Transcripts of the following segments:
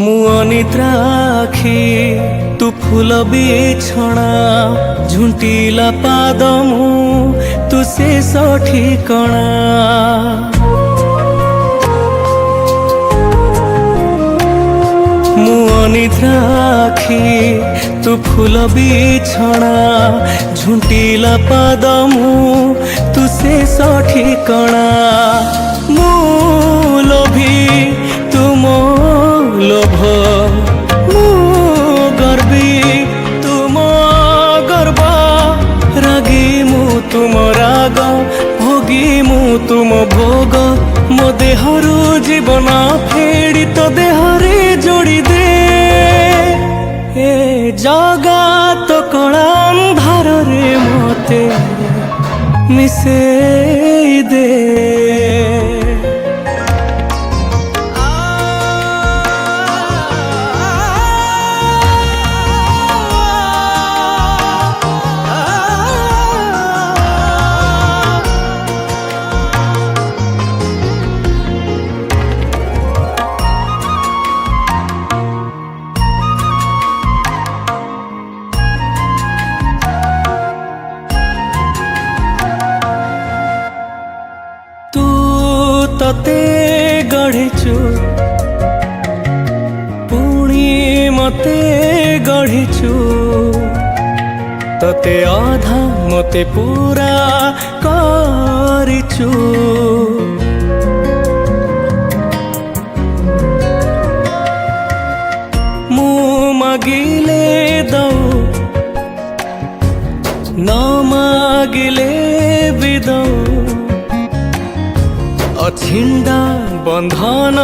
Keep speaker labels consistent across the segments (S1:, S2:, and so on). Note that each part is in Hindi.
S1: मु अनिद्राखी तू फूल बिछଣା झुंटिला पाद मु तू शेष ठिकଣା मु अनिद्राखी तू फूल बिछଣା झुंटिला पाद मु तू शेष ठिकଣା मु लोभी तुम लोभ मु गर्वी तुम गर्व रागी मु तुम राग भोगी मु तुम भोग मो देहरु जीवन फेड़ी तो देहरे जोड़ी दे ए जगा तो कला अंधार रे मते मिसे दे। तते गढ़िचु पुणी मते गढ़िचु तते आधा मते पूरा करिचु मु मागिले दौ न मागिले भी दौ अछिंडा बंधन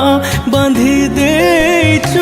S1: बांधी देइछु